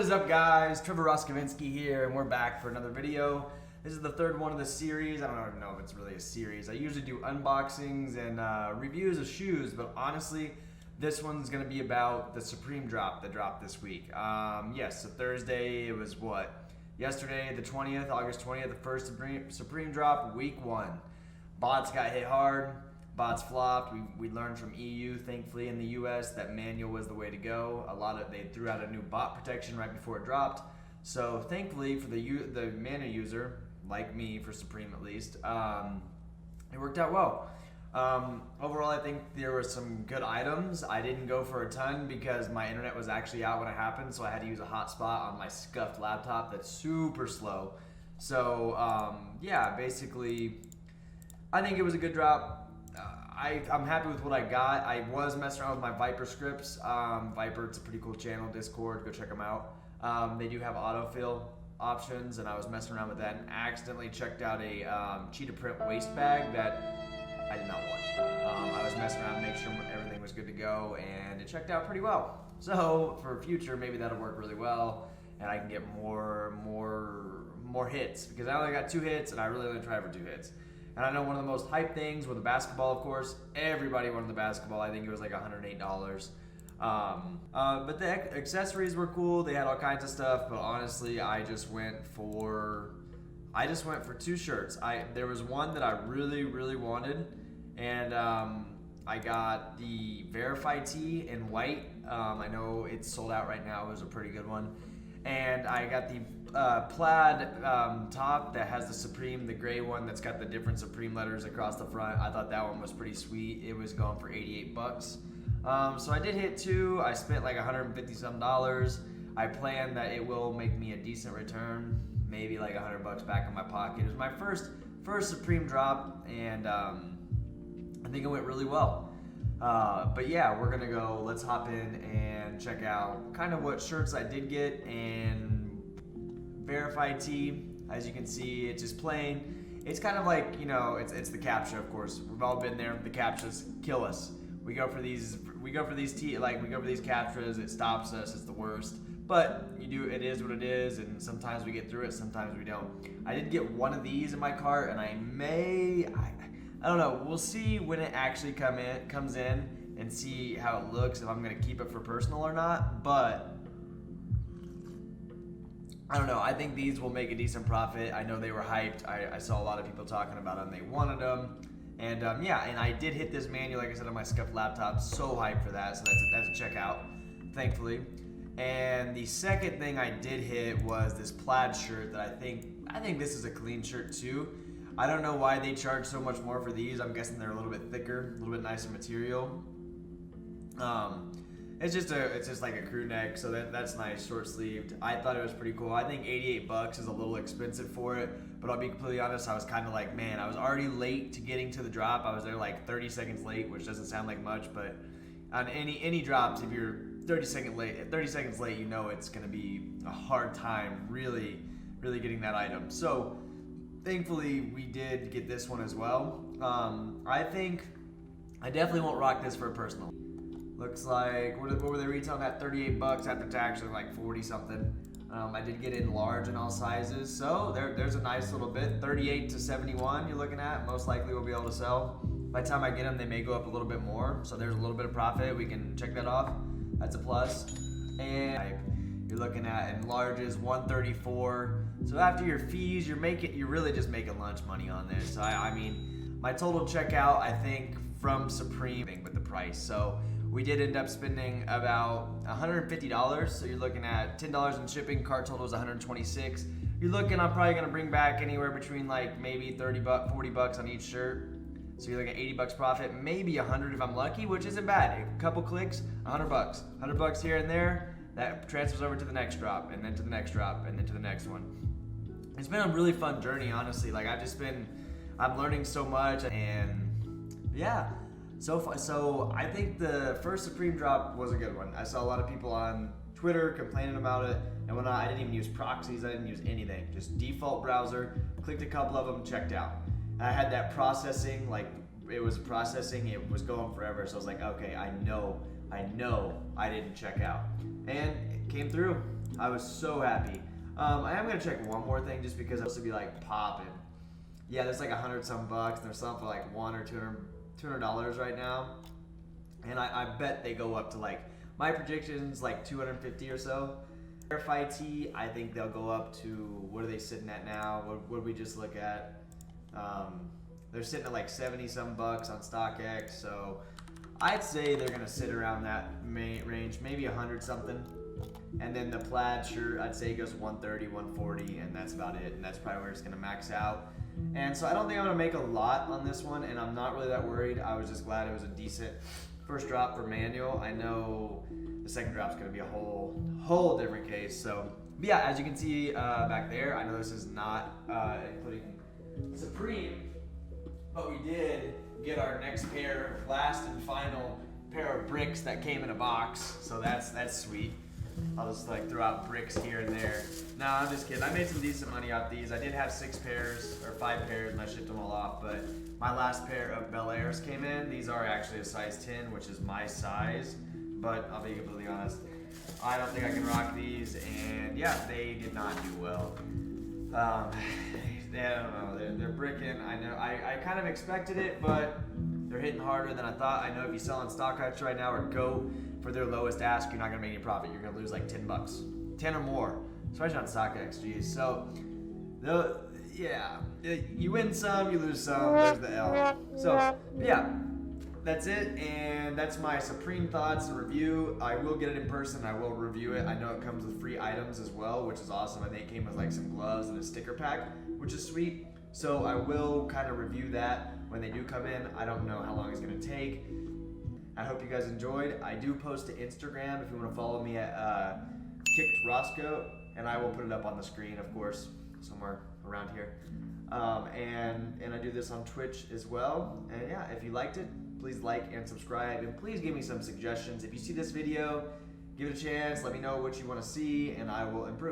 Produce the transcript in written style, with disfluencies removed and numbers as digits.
is up, guys? Trevor Roskovinsky here, and we're back for another video. This is the third one of the series. I don't even know if it's really a series. I usually do unboxings and reviews of shoes, but honestly, this one's going to be about the Supreme drop that dropped this week. Yes, so Thursday, it was what? Yesterday, the 20th, August 20th, the first Supreme drop, week one. Bots got hit hard. Bots flopped. We learned from EU, thankfully, in the US that manual was the way to go. They threw out a new bot protection right before it dropped. So thankfully for the manual user, like me, for Supreme at least, it worked out well. Overall, I think there were some good items. I didn't go for a ton because my internet was actually out when it happened, so I had to use a hotspot on my scuffed laptop that's super slow. So yeah, basically, I think it was a good drop. I'm happy with what I got. I was messing around with my Viper scripts. Viper, it's a pretty cool channel, Discord, go check them out. They do have autofill options, and I was messing around with that and accidentally checked out a cheetah print waist bag that I did not want. I was messing around to make sure everything was good to go, and it checked out pretty well. So for future, maybe that'll work really well, and I can get more hits, because I only got 2 hits, and I really only try for 2 hits. And I know one of the most hyped things with the basketball, of course. Everybody wanted the basketball. I think it was like $108. But the accessories were cool. They had all kinds of stuff. But honestly, I just went for 2 shirts. There was one that I really, really wanted, and I got the Verified tee in white. I know it's sold out right now. It was a pretty good one. And I got the plaid top that has the Supreme, the gray one that's got the different Supreme letters across the front. I thought that one was pretty sweet. It was going for 88 bucks. So I did hit 2. I spent like $150 some. I plan that it will make me a decent return, maybe like $100 back in my pocket. It was my first Supreme drop, and I think it went really well. But yeah, we're gonna go, let's hop in and check out kind of what shirts I did get. And Verified tee, as you can see, it's just plain. It's kind of like, you know, it's the captcha, of course. We've all been there. The captchas kill us. We go for these captchas, it stops us, it's the worst. But it is what it is, and sometimes we get through it, sometimes we don't. I did get one of these in my cart, and I don't know. We'll see when it actually comes in and see how it looks, if I'm gonna keep it for personal or not. But I don't know. I think these will make a decent profit. I know they were hyped. I saw a lot of people talking about them. They wanted them, and yeah. And I did hit this manual, like I said, on my scuffed laptop. So hyped for that. So that's a checkout, thankfully. And the second thing I did hit was this plaid shirt that I think this is a clean shirt too. I don't know why they charge so much more for these. I'm guessing they're a little bit thicker, a little bit nicer material. It's just like a crew neck, so that's nice, short sleeved. I thought it was pretty cool. I think 88 bucks is a little expensive for it, but I'll be completely honest, I was kind of like, man, I was already late to getting to the drop. I was there like 30 seconds late, which doesn't sound like much, but on any drops, if you're 30 seconds late, you know it's gonna be a hard time really getting that item. So thankfully we did get this one as well. I think I definitely won't rock this for a personal. Looks like, what were they retailing at? 38 bucks after tax, or like 40 something. I did get it in large in all sizes, so there's a nice little bit. 38 to 71 you're looking at, most likely we'll be able to sell. By the time I get them, they may go up a little bit more, so there's a little bit of profit. We can check that off. That's a plus. And you're looking at in larges 134. So after your fees, you're really just making lunch money on this. So I mean, my total checkout, I think, from Supreme with the price. So we did end up spending about $150. So you're looking at $10 in shipping. Cart total is $126. You're looking, I'm probably gonna bring back anywhere between like maybe 30 bucks, 40 bucks on each shirt. So you're looking at 80 bucks profit, maybe 100 if I'm lucky, which isn't bad. A couple clicks, 100 bucks. 100 bucks here and there, that transfers over to the next drop, and then to the next drop, and then to the next one. It's been a really fun journey, honestly. Like I'm learning so much, and yeah. So I think the first Supreme drop was a good one. I saw a lot of people on Twitter complaining about it, and when I didn't even use proxies, I didn't use anything. Just default browser, clicked a couple of them, checked out. I had that processing, like it was going forever. So I was like, okay, I know I didn't check out. And it came through. I was so happy. I am gonna check one more thing just because it's supposed to be like popping. Yeah, there's like 100 some bucks, and there's some for like $100 or $200 right now. And I bet they go up to like, my prediction's like 250 or so. RFID, I think they'll go up to, what are they sitting at now? What did we just look at? They're sitting at like 70 some bucks on StockX, so I'd say they're gonna sit around that range, maybe 100 something. And then the plaid shirt, I'd say goes 130, 140, and that's about it. And that's probably where it's gonna max out. And so I don't think I'm gonna make a lot on this one, and I'm not really that worried. I was just glad it was a decent first drop for manual. I know the second drop's gonna be a whole different case. So, but yeah, as you can see back there, I know this is not including Supreme, but we did get our next pair, last and final pair of bricks that came in a box. So that's sweet. I'll just like throw out bricks here and there. No, I'm just kidding. I made some decent money off these. I did have 6 pairs or 5 pairs and I shipped them all off, but my last pair of Bel-Airs came in. These are actually a size 10, which is my size, but I'll be completely honest, I don't think I can rock these, and yeah, they did not do well. I don't know, they're bricking. I know, I kind of expected it, but they're hitting harder than I thought. I know if you sell on StockX right now or go for their lowest ask, you're not gonna make any profit. You're gonna lose like 10 bucks, 10 or more, especially on StockX, geez. So, yeah, you win some, you lose some, there's the L. So, yeah, that's it, and that's my Supreme thoughts and review. I will get it in person, I will review it. I know it comes with free items as well, which is awesome. I think it came with like some gloves and a sticker pack, which is sweet. So I will kind of review that when they do come in. I don't know how long it's gonna take. I hope you guys enjoyed. I do post to Instagram if you want to follow me at Kicked Roscoe, and I will put it up on the screen, of course, somewhere around here. And I do this on Twitch as well. And yeah, if you liked it, please like and subscribe, and please give me some suggestions. If you see this video, give it a chance. Let me know what you want to see, and I will improve.